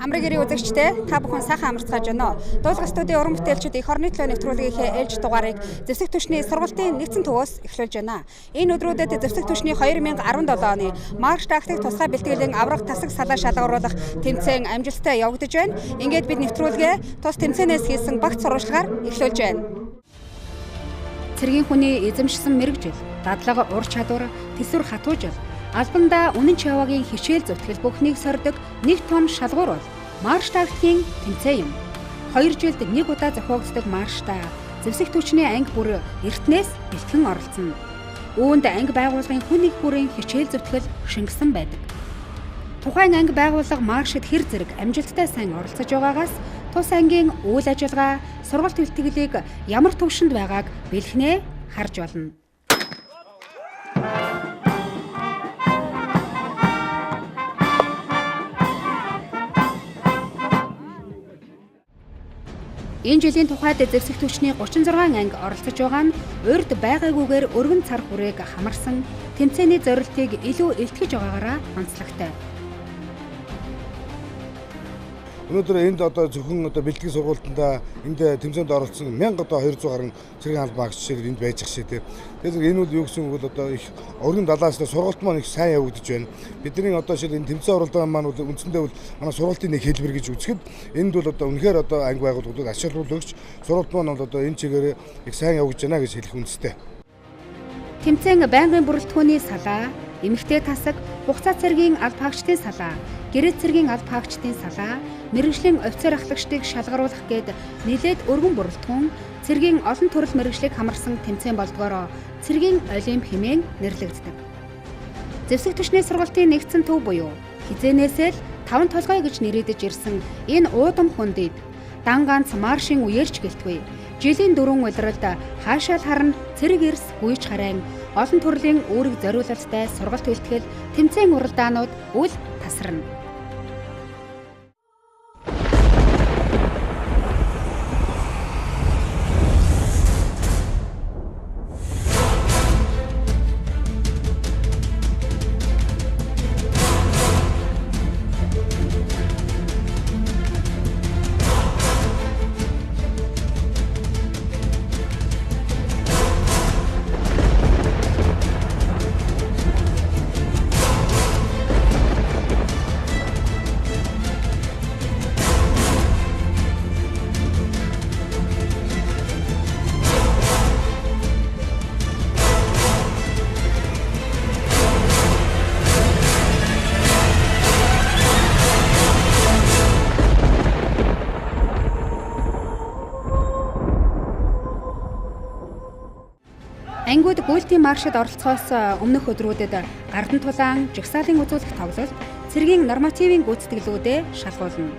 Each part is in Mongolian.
Амрыг ирээ үзэгчдээ та бүхэн сайхан амарцгааж байна. Дуулах студийн уран бүтээлчид их орны төлөө нэвтрүүлгийнхээ ээлж дугаарыг зэвсэг түвшний сургалтын нэгдсэн төвөөс эхлүүлж байна. Энэ өдрүүдэд зэвсэг түвшний 2017 оны марш тактик тусгай бэлтгэлийн аврах тасаг салаа шалгаруулах тэмцээн амжилттай явагдаж байна. Ингээд бид нэвтрүүлгээ тус тэмцээнээс хийсэн багц сурвалжлагаар эхлүүлж байна. Цэргийн хүний эзэмшсэн мэрэгжил, дадлага ур чадвар, тэсвэр хатуужил, албандаа үнэн чаваагийн хичээл зүтгэл бүхнийг сордог нэг том шалгуур бол марш тактикийн тэмцээн юм. 2 жилд нэг удаа зохиогддог маршта зэвсэг түвшний анги бүр эртнээс бэлтгэн оролцсон. Үүнд анги байгууллагын хүн их бүрийн хичээл зүтгэл шингэсэн байдаг. Тухайн анги байгууллага маршид хэр зэрэг амжилттай сайн оролцож байгаагаас тус ангийн үйл ажиллагаа, сургалт бэлтгэлийг ямар төвшөнд байгааг бэлхнээ харж болно. Энэ жилийн тухайд зэвсэг түвшний 36 анги оролцож байгаа нь урьд байгаагүйгээр өргөн цар хүрээг хамарсан тэмцээний зорилтыг илүү илтгэж байгаагаараа онцлогтой. Өнөөдөр энд зөвхөн бэлтгэл сургалтанд энд тэмцээнд оролцсон 1200 гаруй цэргийн албан агчид энд байж ах шээ. Тэгэхээр энэ бол юу гэсэн үг бол их өргөн далаас сургалт маань их сайн явагдаж байна. Бидний шил энэ тэмцээн оролдоо маань бол үндсэндээ бол манай сургалтын нэг хэлбэр гэж үзэхэд энд бол үнэхээр анги байгууллагуудад ашиглуулагч сургалт маань бол энэ чигээр их сайн явагдаж байна гэж хэлэх үндэстэй. Тэмцээн байнгын бүрэлдэхүүний салаа, эмэгтэй тасаг, хугацаа цэргийн алба хаагчдын салаа, гэрээ цэргийн алба хаагчдын салаа, мэргэжлийн офицер ахлагчдыг шалгаруулах гээд нэлээд өргөн бүрэлдэхүүн, цэргийн олон төрөл мэргэжлийг хамарсан тэмцээн болдгоороо цэргийн олимп хэмээн нэрлэгддэг. Зэвсэг түвшний сургалтын нэгдсэн төв буюу хизээнээсээ л 5 толгой гэж нэрийдэж ирсэн энэ уудам хүндэд дан ганц маршийн үеэр ч гэлтгүй. Жилийн 4 улиралд хаашаал харна цэрэг эрс гүйж харайн олон төрлийн үүрэг зориулалттай сургалт бэлтгэл тэмцээн уралдаанууд үл тасарна. Ангиуд гүйлтийн маршид оролцохоос өмнөх өдрүүдэд гардан тулаан, жагсаалын үзүүлэх тоглолт, цэргийн нормативын гүйцэтгэлүүдэд шалгуулна.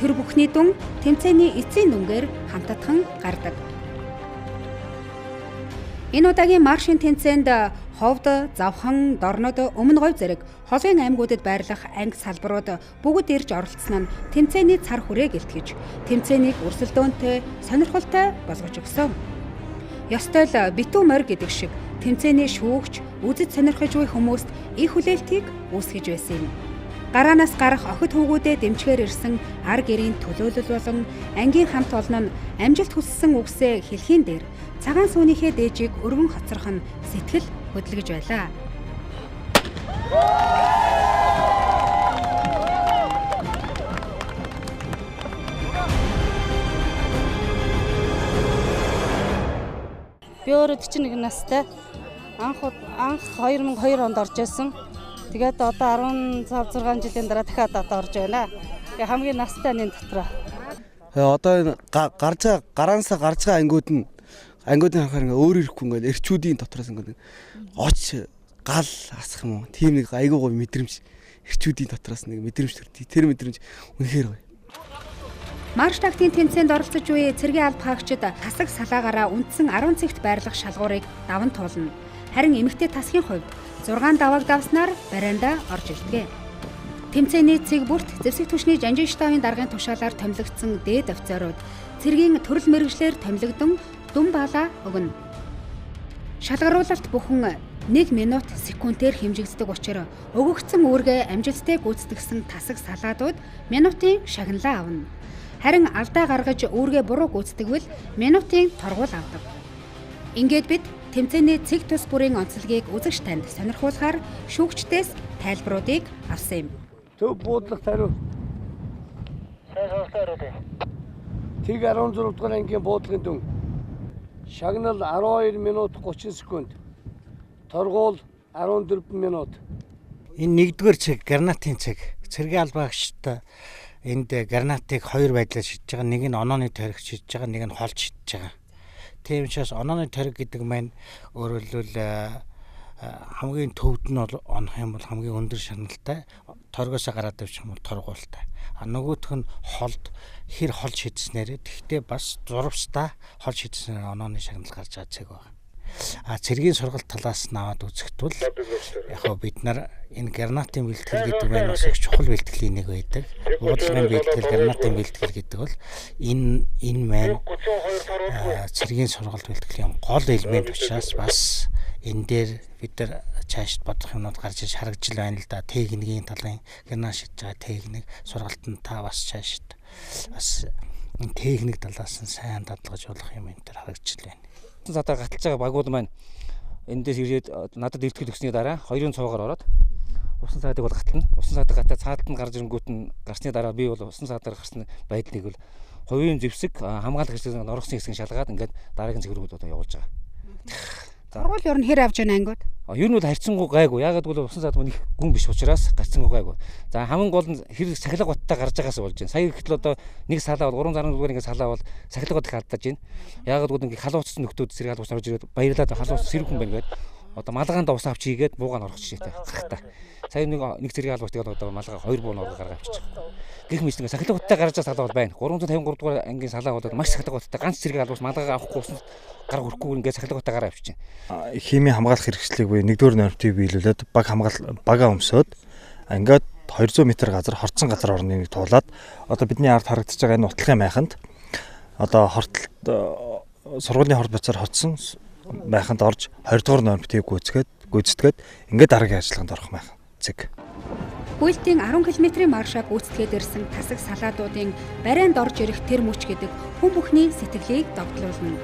Тэр бүхний дүн тэмцээний эцсийн дүнгээр хамтдагхан гардаг. Энэ удаагийн маршийн тэмцээнд ховд, завхан, дорнод, өмнө говь зэрэг холын аймагуудад байрлах анги салбарууд бүгд ирж оролцсон нь тэмцээний цар хүрээг илтгэж, тэмцээнийг өрсөлдөөнтэй, сонирхолтой болгож өгсөн. Ёстой л битүү морь гэдэг шиг тэмцээний шүүгч, үзэж сонирхож буй хүмүүст их хүлээлтийг үүсгэж байсан юм. Гараанаас гарах охид хүүгүүдэд дэмжгээр ирсэн ар гэрийн төлөөлөл болон ангийн хамт олон нь амжилт хүссэн үгсээ хэлхийн дээр цагаан сүөнийхээ дээжийг өргөн хоцрох нь сэтгэл хөдлөж байлаа. Би өөрөө 41 настай. Анх 2002 онд орж ирсэн. Тэгээд одоо 16 жилийн дараа дахиад орж байна. Тэгээ хамгийн настай нь энэ дотроо. Одоо гараансаа гарч байгаа ангиудын харахаар өөр ирэхгүй ингээд эрчүүдийн дотроос ингээд оч гал асах юм уу? Тийм нэг айгүй гоё мэдрэмж эрчүүдийн дотроос нэг мэдрэмж төрдий. Тэр мэдрэмж үнэхээр гоё. Марш тактикийн тэмцээнд оролцож буй цэргийн алба хаагчид тасаг салаагаараа үндсэн 10 цэгт байрлах шалгуурыг даван туулна. Харин эмэгтэй тасгийн хувьд 6 давааг давснаар бариандаа орж ирдэг. Тэмцээний цэг бүрт зэвсэг түвшний жанжин штабын даргын тушаалаар томилогдсон дээд офицерууд цэргийн төрөл мэргэжлэр томилогдсон дүн баалаа өгнө. Шалгаруулалт бүхэн 1 минут секундээр хэмжигддэг учраас өгөгдсөн үүргээ амжилттай гүйцэтгэсэн тасаг салаадууд минутын шагналаа авна. Харин алдаа гаргаж үүргээ буруу гүйцэтгвэл минутын торгуул авдаг. Ингээд бид тэмцээний цэг тус бүрийн онцлогийг үзэгч танд сонирхуулахаар шүүгчдээс тайлбаруудыг авсан юм. Төв буудлах тариу. Сайн сонсоорой. Тэг 16 дугаар ангийн буудлагын дүн. Шагнал 12 минут 30 секунд. Торгуул 14 минут. Энэ нэгдүгээр цэг гранатын цэг. Цэргийн албаагчтай энд гранатыг хоёр байдлаар шидэж байгаа. Нэг нь онооны тариг шидэж байгаа, нэг нь холж шидэж байгаа. Тийм учраас онооны тариг гэдэг маань өөрөлдвөл хамгийн төвд нь бол онох юм бол хамгийн өндөр шагналтай, торгоосоо гараад авчих юм бол торгуултай. Нөгөөх нь холд хэр холж шидснээр тэгтээ бас зурвстаа холж шидснээр онооны шагнал гарч байгаа цэг байна. Цэргийн сургалт талаас нь аваад үзэхэд бол яг бид нар энэ гранатын бэлтгэл гэдэг нь бас их чухал бэлтгэлийн нэг байдаг. Уудлагын бэлтгэл, гранатын бэлтгэл гэдэг бол энэ маань цэргийн сургалт бэлтгэлийн гол элемент учраас бас энэ дээр бид нар цаашд бодох юмнууд гарч иж харагдж байна л да. Техникийн талын гранат шидэж байгаа техник сургалтанд та бас цаашд бас энэ техник талаас нь сайн дадлагаж болох юм энэ төр харагдж байна. Усан саатаар гаталж байгаа багууд маань эндээс ирээд надад илтгэл өгсөний дараа 2 цуваагаар ороод усан саатыг бол гатална. Усан саатаа гатаад цаадад нь гарч ирэнгүүт нь гарсны дараа би бол усан саатаар гарсан байдлыг бол хувийн зэвсэг хамгаалах хэсгийн оргоцны хэсгийг шалгаад ингээд дараагийн цэгрүүд одоо явуулж байгаа. Торгуул ер нь хэр авж байна ангууд? Ер нь бол харьцангуй гайгүй. Ягаад гэвэл усан саад мөн их гүн биш учраас гарцсангуй гайгүй. За хамгийн гол нь хэрэг сахилга баттай гарч байгаас болж байна. Сая гэтэл одоо нэг салаа бол 3 дугаар ингээд салаа бол сахилга бат их алдаж байна. Ягаад гэвэл ингээд халууцсан нөхдүүд зэрэг халууц орж ирээд баярлаад халууц сэрхэн байна гэдэг. Одоо малгаанд ус авч ийгээд буугаан орох жишээтэй гахта. Сая нэг зэрэг халууц тэгээд одоо малгаа 2 буун орго гаргаа авчих. Гэх мэт ингээд сахилга баттай гарч байгаа салаа бол байна. 353 дугаар ангийн салаа бол маш сахилга баттай ганц зэрэг халууц малгаа авахгүй усан гар хөрөхгүй ингээд сахилга баттай гараа авчих. Химийн хамгаалах хэрэгслийг буюу 1-р нормтыг биелүүлээд бага өмсөд ингээд 200 м газар хорцсон газар орныг туулаад одоо бидний ард харагдаж байгаа энэ утлагын майханд одоо сургуулийн хорт бацаар хоцсон майханд орж 20-р нормтыг гүйцэтгээд ингээд дараагийн ажиллагаанд орох майхан цэг. Хуйлтын 10 км-ийн маршаа гүйцэтгээд ирсэн тасаг салаадуудын барайнд орж ирэх тэр мөч гэдэг хүн бүхний сэтгэлийг догтлуулна.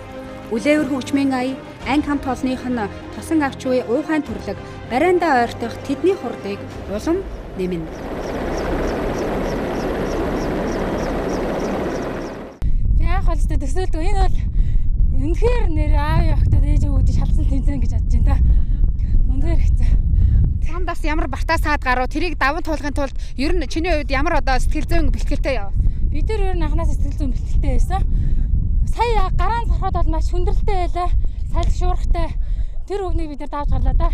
Үлээвэр хөгжмийн ая, анги хамт олонных нь тосон авч буй уухайн төрлөг барайндаа ойртох тэдний хурдыг улам нэмнэ. Яг холстой төсөөлдөг. Энэ бол үнэхээр нэр аав явахдаа ээж өвөд шалсан тэмцээн гэж бодож байна та. Үнэхээр хэцүү. Самдас ямар бартаа саад гаруу тэрийг даван туулахын тулд ер нь чиний хувьд ямар одоо сэтгэл зүйн бэлтгэлтэй яв? Бид нар ер нь анханаас сэтгэл зүйн бэлтгэлтэй байсан. Сая гараан цархууд бол маш хүндрэлтэй байлаа. Салхишуурхтай. Тэр үгнийг бид нар давж гарлаа да.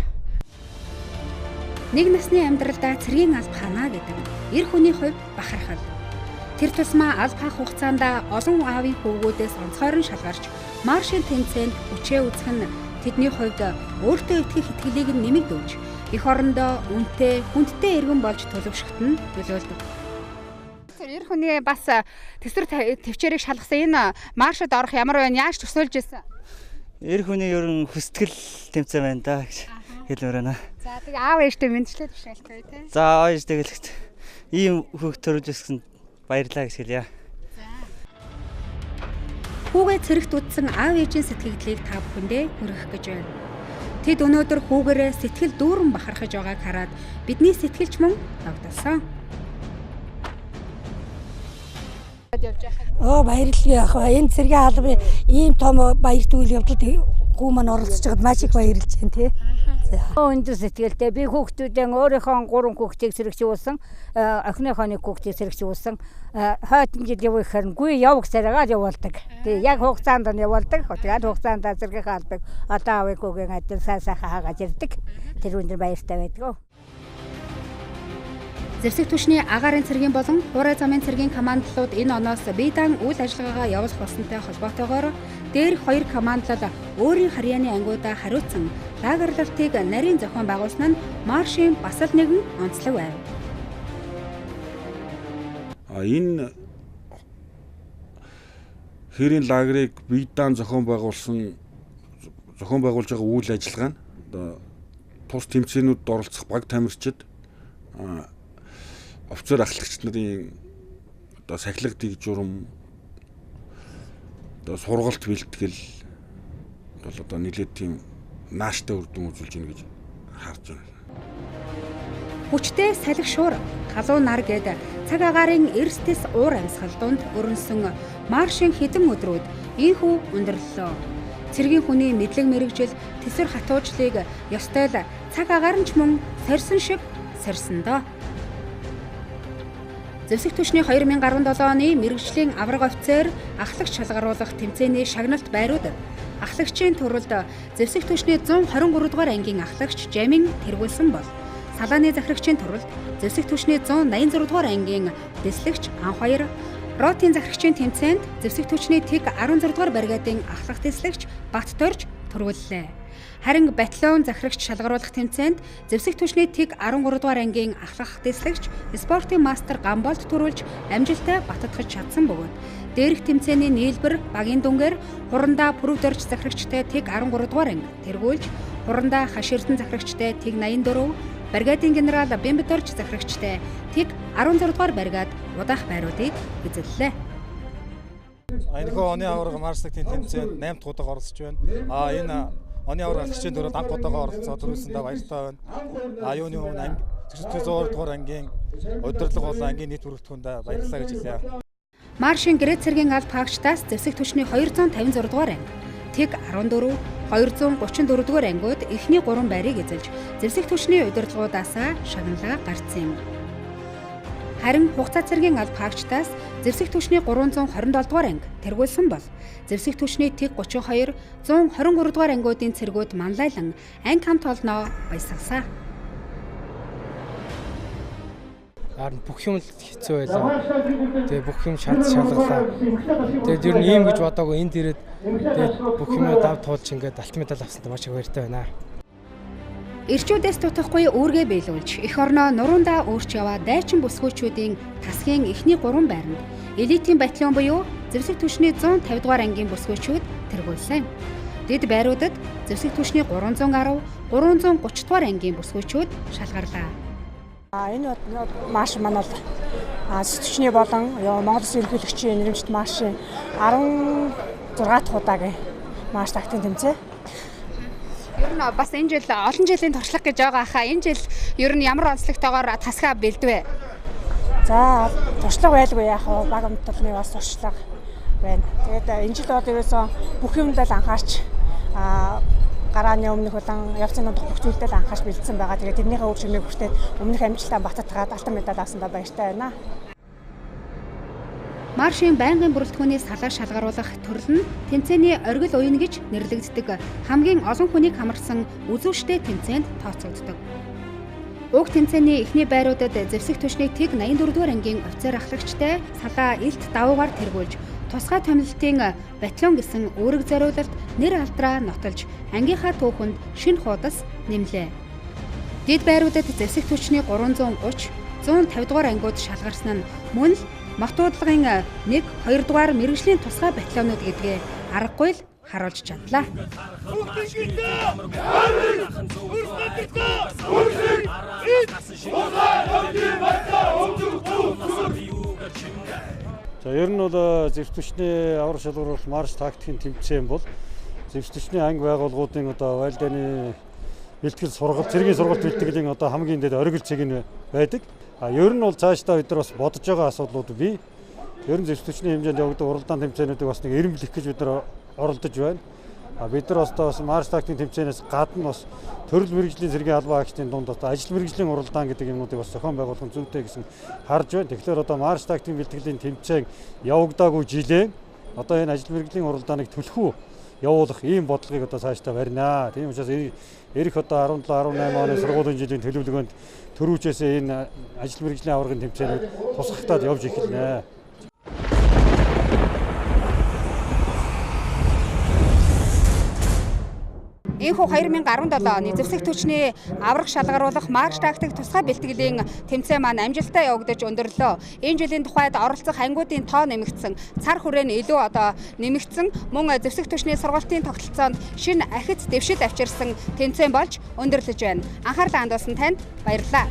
Нэг насны амьдралдаа цэргийн алба ханаа гэдэг. Эр хүний хувьд бахархал. Тэр тусмаа алба хаах хугацаанд олон аавын хөвгүүдээс онцгойрон шалгарч маршийн тэмцээнд хүчээ үзэх нь тэдний хувьд өөртөө итгэх итгэлийг нэмэгдүүлж эх орондоо хүндтэй иргэн болж төлөвшөхт нь нөлөөлдөг. Эр хүний бас төсвөр төвчээрийг шалгасан энэ маршад орох ямар байна? Яаж төсөөлж ирсэн? Эр хүний ерөн хүстгэл тэмцээн байна да гэж хэлмээр байна. За тэгээ аав ээжтэй мэдлэлээ тушаалтай тий. За аав ээжтэй гэлэхэд ийм хүүхд төрж ирсэн баярлалаа гэж хэлье. Хүүгээ цэрэгт үтсэн аав ээжийн сэтгэгдлийг та бүхэндээ хүргэх гэж байна. Тэд өнөөдөр хүүгээрээ сэтгэл дүүрэн бахархаж байгааг хараад бидний сэтгэлч мөн ногдсон. Баярлалаа яах вэ? Энэ цэргийн албаны ийм том баяр түгэл явдлад хүү маань оролцож байгаад маш их баярлж байна тий. Өндөр сэтгэлтэй би хүүхдүүдэн өөрийнхөө 3 хүүхдийг сэргчүүлсэн, охиныхоо 1 хүүхдийг сэргчүүлсэн. Хойтон жил явах хэрнгүй явах царайгаар явуулдаг. Тэг яг хугацаанд нь явуулдаг. Тэгээд хугацаанд цэргийн албаг одоо авыг үгийн адил сайхан хаагаад ирдэг. Тэр өндөр баяртай байдаг. Зэвсэг түвшний агаарын цэргийн болон хуурай замын цэргийн командлууд энэ оноос бие даан үйл ажиллагаагаа явуулах болсонтой холбоотойгоор дээрх 2 командлал өөрийн харьяаны ангиудаа хариуцсан лагерлалтыг нарийн зохион байгуулсан нь маршийн бас л нэгэн онцлог байв. Энэ хэрийн лагерыг бие даан зохион байгуулж байгаа үйл ажиллагаа нь тус тэмцээнүүдэд оролцох баг тамирчид офицер ахлагч нарын одоо сахилгадыг журам одоо сургалт бэлтгэл бол одоо нэлээд тийм нааштай үр дүн үзүүлж байна гэж харж байна. Хүчтэй салхи шуур, халуун нар гээд цаг агаарын эрсдэс уур амьсгал донд өрнсөн маршийн хэдэн өдрүүд ийхүү өндөрлөлөө. Цэргийн хүний мэдлэг мэрэгжил тэсвэр хатуужлыг ёстой л цаг агаар нь ч мөн сорьсон шиг сорьсондоо. Зэвсэг түвшний 2017 оны мэрэгжлийн авраг офицер ахлагч шалгаруулах тэмцээний шагналт байруудад ахлагчийн төрөлд Зэвсэг түвшний 123 дугаар ангийн ахлагч Жамин тэргүүлсэн бол Салааны захирагчийн төрөлд Зэвсэг түвшний 186 дугаар ангийн дэслэгч Ан 2, Ротын захирагчийн тэмцээнд Зэвсэг түвшний тэг 16 дугаар бригадын ахлах дэслэгч Бат Торж төрүүллээ. Харин батальон захирагч шалгаруулах тэмцээнд Зэвсэг түвшний тэг 13 дугаар ангийн ахлах дэслэгч спортын мастер Гамболт төрүүлж амжилттай баттгах чадсан бөгөөд дээрх тэмцээний нийлбэр багийн дүнгээр Хурандаа Пүрвдорж захирагчтай тэг 13 дугаар анги тэргүүлж Хурандаа Хаширдан захирагчтай тэг 84, бригадын генерал Бэмбэторж захирагчтай тэг 16 дугаар бригад удаах байруудыг эзэллээ. Энэхүү оны аварга маршлагын тэмцээнд 8 дахь удаа оролцож байна. Энэ оны аварга ахлагчийн төрөд анх удаага оролцоод төрүүлсэндээ баяртай байна. Юуны өмнө 100 дугаар ангийн удирдлага болон ангийн нийт бүрэлдэхүүнд баярлалаа гэж хэлье. Маршийн гэрээ цэргийн алба хаагчдаас Зэвсэг түвшний 256 дугаар анги, тэг 14, 234 дугаар ангиуд эхний 3 байрыг эзэлж Зэвсэг түвшний удирдлагуудаас шагналаа гарцсан юм. Харин хугацаа цэргийн алба хаагчдаас Зэвсэг түвшний 327 дугаар анги тэргүүлсэн бол Зэвсэг түвшний тэг 32, 123 дугаар ангиудын цэргүүд манлайлан анги хамт олноо баясгалсан. Харин бүх юм л хэцүү байлаа. Тэгээ бүх юм шалгалаа. Тэгээд ер нь ийм гэж бодоагүй энд ирээд тэгээд бүх юм дав туулж ингээд алт медаль авсантай маш их баяртай байна. Ирчүүдээс тутахгүй үүргээ биелүүлж эх орноо нуруундаа өөрч яваа дайчин бүсгүйчүүдийн тасгийн эхний 3 байранд элитийн батальон буюу Зэвсэг түвшний 150 дугаар ангийн бүсгүйчүүд тэргүүлсэн. Дэд байруудад Зэвсэг түвшний 310, 330 дугаар ангийн бүсгүйчүүд шалгарлаа. Энэ марш манал сэтгчний болон Монгол Улсын ерөнхийлөгчийн нэрэмжит маршийн 16 дахь удаагийн марш тактикийн тэмцээн. Ер нь бас энэ жил олон жилийн туршлага гэж байгаа хаа. Энэ жил ер нь ямар онцлогтойгоор тасгаа бэлдвэ? За туршлага байлгүй яах вэ? Баг амтлны бас туршлага байна. Тэгээд энэ жил бол ерөөсөн бүх юмдаа л анхаарч гарааны өмнөх улаан явцын дундх бүх зүйлдээ л анхаарч бэлдсэн байгаа. Тэгээд тэрнийхээ үр шимийг хүртээд өмнөх амжилтаа баттгаад алтан медаль авсандаа баяртай байна. Маршийн байнгын бүрэлдэхүүний салаа шалгаруулах төрөл нь тэмцээний оргил уян гэж нэрлэгддэг хамгийн олон хүнийг хамарсан үзүүштэй тэмцээнд тооцогддог. Уг тэмцээний эхний байруудад Зэвсэг түвшний тэг 84 дугаар ангийн офицер ахлагчтай салаа илт давуугаар тэргүүлж тусгай томилолтын батальон гэсэн үүрэг зориулалт нэр алдраа нотолж ангийнхаа түүхэнд шинэ хуудас нэмлээ. Дэд байруудад Зэвсэг түвшний 330, 150 дугаар ангиуд шалгарсан нь мөн л Мохтуудлагын 1, 2 дугаар мэрэгжлийн тусгай батальонууд гэдгээ аргагүй л харуулж чадлаа. За ер нь бол Зэвсэг түвшний авраг шалгаруулах марш тактикийн тэмцээн бол Зэвсэг түвшний анги байгууллагуудын одоо вайлдааны бэлтгэл сургалт, цэргийн сургалт бэлтгэлийн одоо хамгийн дээд оргил цэг нь байдаг. Ер нь бол цаашдаа бид нар бас бодож байгаа асуудлууд бий. Ер нь Зэвсэг түвшний хэмжээнд явагддаг уралдаан тэмцээнүүдийг бас нэг эренблэх гэж бид нар оролдож байна. Бид нар бас марш тактикийн тэмцээнээс гадна бас төрөл мэргэжлийн цэргийн албан хаагчдын дунд ажил мэргэжлийн уралдаан гэдэг юмнуудыг бас зохион байгуулах нь зүйтэй гэсэн харж байна. Тэгэхээр одоо марш тактикийн бэлтгэлийн тэмцээн явагдаагүй жилээ одоо энэ ажил мэргэжлийн уралдааныг түлхүү явуулах ийм бодлогыг одоо цаашдаа барина. Тийм учраас ирэх одоо 17, 18 оны сургуулийн жилийн төлөвлөгөөнд төрүүчээс энэ ажил мэргэжлийн аваргын тэмцээнүүд тусгахтаад явж эхэлнэ. Энэхүү 2017 оны зэвсэг түвшний аврах шалгаруулах марш тактик тусгай бэлтгэлийн тэмцээн маань амжилттай явагдаж өндөрлөө. Энэ жилийн тухайд оролцох ангиудын тоо нэмэгдсэн, цар хүрээ нь илүү нэмэгдсэн, мөн зэвсэг түвшний сургалтын тогтолцоонд шинэ ахиц дэвшил авчирсан тэмцээн болж өндөрлөж байна. Анхаарлаа хандуулсан танд баярлалаа.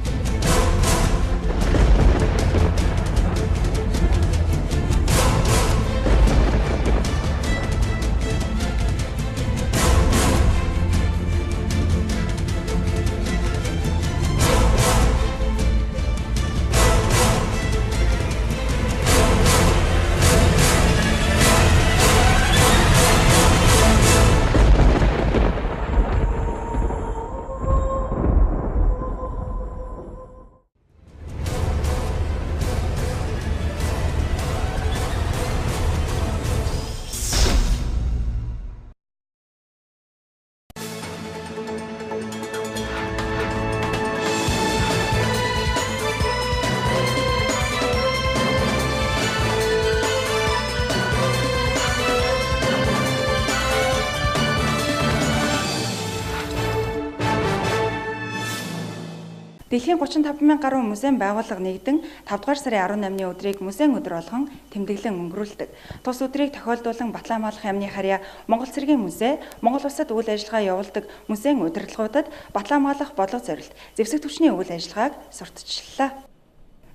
Дэлхийн 35,000 гаруй музейн байгууллага нэгдэн 5 дугаар сарын 18-ны өдрийг музейн өдөр болгон тэмдэглэн өнгөрүүлдэг. Тус өдрийг тохиолдуулан Батлан хамгаалах яамны харьяа Монгол цэргийн музей, Монгол улсад үйл ажиллагаа явуулдаг музейн удирдлагуудад Батлан хамгаалах бодлого зорилт, зэвсэг түвшний үйл ажиллагааг сурталчиллаа.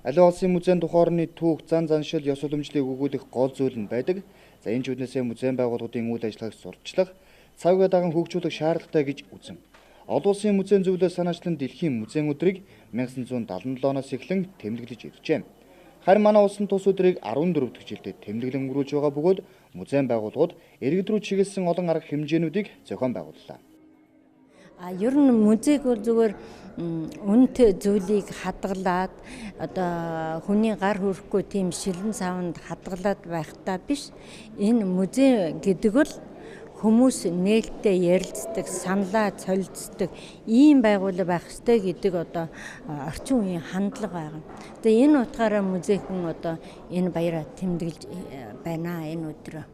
Аливаа улсын музейн тухайн орны түүх, зан заншил, ёс уламжлалыг өгүүлэх гол зүйл нь байдаг. За энэ ч үднээсээ музейн байгууллагуудын үйл ажиллагааг сурталчлах, цавгаа даган хөгжүүлэх шаардлагатай гэж үзэн. Олон улсын музейн зөвлөлөө санаачлан дэлхийн музейн өдрийг 1977 оноос эхлэн тэмдэглэж иржээ. Харин манай улсын тус өдрийг 14 дахь жилдээ тэмдэглэн өнгөрүүлж байгаа бөгөөд музейн байгууллагууд иргэд рүү чиглэсэн олон арга хэмжээнүүдийг зохион байгууллаа. Ер нь музейг зүгээр үнэт зүйлийг хадгалаад одоо хүний гар хүрэхгүй тийм шилэн савнд хадгалаад байхдаа биш. Энэ музей гэдэг бол хүмүүс нээлттэй ярилцдаг, саналаа солилцдог ийм байгууллага байх ёстой гэдэг одоо орчин үеийн хандлага байгаа. Тэгээ энэ утгаараа музейхэн одоо энэ баяраа тэмдэглэж байна энэ өдрөө.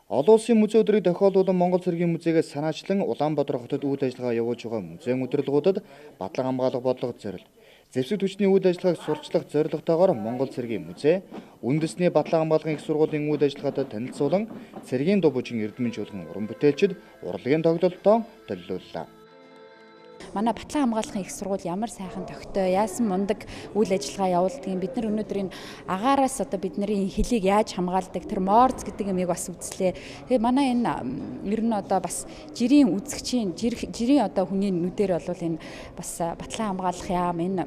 Олон улсын музей өдрийг тохиолдуулан Монгол цэргийн музейгээс санаачлан Улаанбаатар хотод үйл ажиллагаа явуулж байгаа музейн удирдлагуудад Батлан хамгаалах бодлого зорилт, зэвсэг түвшний үйл ажиллагааг сурчлах зорилготойгоор Монгол цэргийн музей, үндэсний Батлан хамгаалгын их сургуулийн үйл ажиллагаатай танилцуулан цэргийн дуу бүжин эрдэмжүүлэн уран бүтээлчид урлагийн тоглолтоо төлөвлөлөө. Манай Батлан хамгаалахын их сургууль ямар сайхан тогтоо, яасан мундаг үйл ажиллагаа явуулдаг. Бид нар өнөөдөр энэ агаараас одоо бидний хөлийг яаж хамгаалдаг, тэр морз гэдэг юмыг бас үзлээ. Тэгээ манай энэ ер нь одоо бас жирийн үзэгчийн жирийн одоо хүний нүдээр бол энэ бас Батлан хамгаалах яам энэ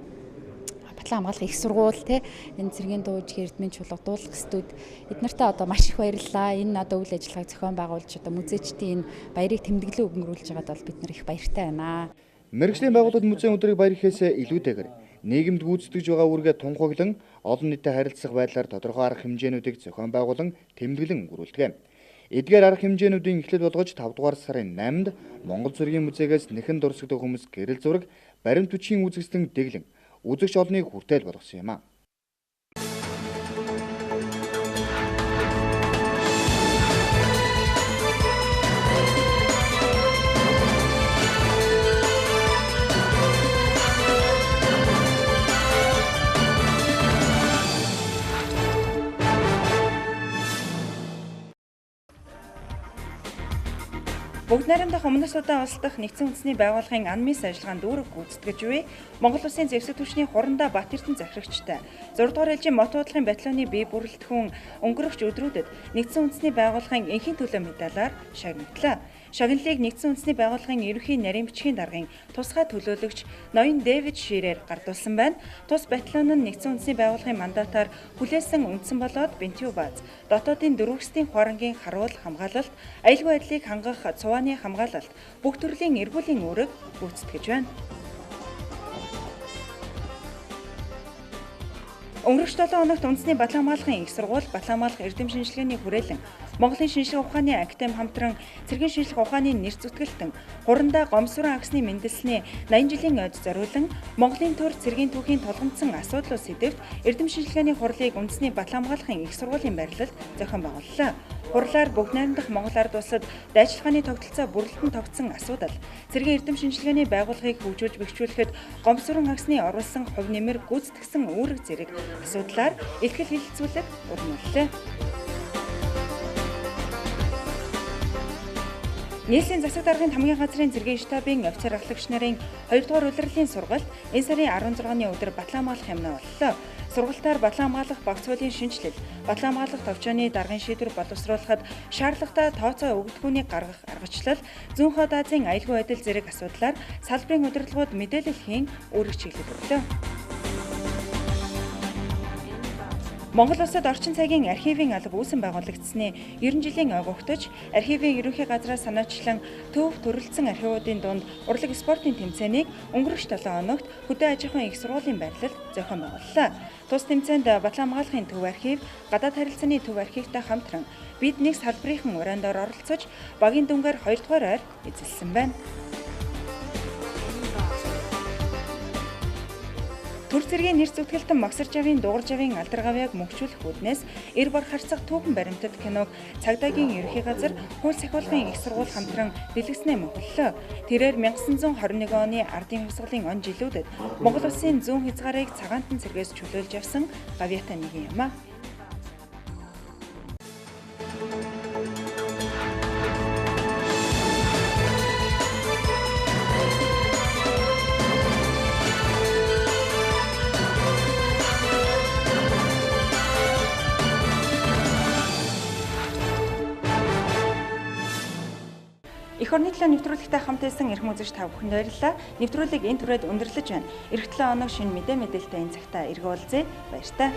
Батлан хамгаалах их сургууль те энэ цэргийн дууж эрдмийн чуулга дуулах студ эднэртээ одоо маш их баярлалаа. Энэ одоо үйл ажиллагааг зохион байгуулж одоо музейчдийн энэ баярыг тэмдэглэн өнгөрүүлж байгаад бол бид нар их баяртай байна. Мэргэжлийн байгууллагууд музейн өдрийг баярлахээс илүүтэйгээр нийгэмд гүйцэтгэж байгаа үүргээ тунхаглан олон нийтэд харилцах байдлаар тодорхой арга хэмжээнүүдийг зохион байгуулан тэмдэглэн өнгөрүүлдэг. Эдгээр арга хэмжээнүүдийн эхлэл болгож 5 дугаар сарын 8-нд Монгол цэргийн музейгээс нэхэн дурсагдаг хүмүүс гэрэл зураг, баримт бичгийн үзэсгэлэн дэглэн үзэгч олныг хүртээл болгосон юм а. Бүгд найрамдах өмнөс удаа улсдах нэгдсэн үндэсний байгууллагын анмис ажиллагаанд дүүрэг гүйцэтгэж буй Монгол улсын зэвсэг түвшний хурандаа Бат Эрдэнэ захирагчтай 6 дугаар ээлжийн мот уудлахын батальоны бие бүрэлдэхүүн өнгөрөгч өдрүүдэд нэгдсэн үндэсний байгууллагын энхийн төлөө медалаар шагнаглаа. Шагналыг нэгдсэн үндэсний байгууллагын ерөнхий нарийн бичгийн даргын тусгай төлөөлөгч ноён Дэвид Ширээр гардуулсан байна. Тус батальон нь нэгдсэн үндэсний байгууллагын мандатаар хүлээсэн үндсэн болоод бентүү бааз, дотоодын дөрвөсгийн хорангийн харуул хамгаалалт, аюулгүй байдлыг хангах цувааны хамгаалалт, бүх төрлийн эргүүлийн үүрэг гүйцэтгэж байна. Өнгөрөх 7 хоногт үндэсний Батлан хамгаалахын их сургууль, Батлан хамгаалах эрдэм шинжилгээний хүрээлэн, Монголын шинжлэх ухааны академи хамтран цэргийн шинжлэх ухааны нэр зүтгэлтэн, хурандаа гомсрон агсны мэндэлсний 80 жилийн ойд зориулан Монголын төр цэргийн түүхийн тулгамдсан асуудлууд сэдвт эрдэм шинжилгээний хурлыг үндэсний Батлан хамгаалахын их сургуулийн байрлалд зохион байгууллаа. Хурлаар бүгд найрамдах Монгол ард улсад дайчилгааны тогтолцоо бүрэлдэн тогтсон асуудал, цэргийн эрдэм шинжилгээний байгууллагыг хөгжүүлж бэхжүүлэхэд гомсрон агсны оруулсан хувь нэмэр гүйцэтгэсэн үүрэг зэрэг асуудлаар илтгэл хилцүүлэг ургамллаа. Нийслэлийн засаг даргын хамгийн газрын цэргийн штабын офицер ахлагч нарын 2 дугаар улирлын сургалт энэ сарын 16-ны өдөр Батлан хамгаалах юмнаа боллоо. Сургалтаар Батлан хамгаалах багц хуулийн шинжилэл, Батлан хамгаалах товчооны даргын шийдвэр боловсруулахад шаардлагатай тооцоо өгөгдөхүүнийг гаргах аргачлал, зүүн хойд Азийн аюулгүй байдал зэрэг асуудлаар салбарын удирдлагууд мэдээлэл хийн үүрэг чиглэлөглөө. Монгол улсад орчин цагийн архивын алба үүсэн байгуулагдсны 90 жилийн ог өгтөж, архивын ерөнхий газраас санаачлан төв төрөлдсөн архивуудын дунд урлаг спортын тэмцээнийг өнгөрөх 7 хоногт хөдөө аж ахуйн их сургуулийн байрлалд зохион байгууллаа. Тус тэмцээнд Батлан хамгаалахын төв архив, гадаад харилцааны төв архивтай хамтран бид нэг салбарынхан урандаар оролцож, багийн дүнгээр 2 дугаар ойр эзэлсэн байна. Төр цэргийн нэр зүтгэлтэн Магсар жавын Дугар жавын алдар гавьяаг мөнхжүүлэх үүднээс эр бар харцах түүхэн баримтат киног цагдаагийн ерөнхий газар хууль сахиулгын их сургууль хамтран дэлгэснээ мөнхөллөө. Тэрээр 1921 оны ардын хувьсгалын он жилүүдэд Монгол улсын зүүн хязгаарыг цагаантан цэргээс чөлөөлж авсан гавьяатай нэг юм а. Эх орны төлөө нэвтрүүлэгтэй хамт байсан эрхэм үзэгч та бүхэнд баярлалаа. Нэвтрүүлэг энэ түрээд өндөрлөж байна. Эх 7 хоног шинэ мэдээлэлтэй энэ цагтаа эргүүлзээ. Баяр таа.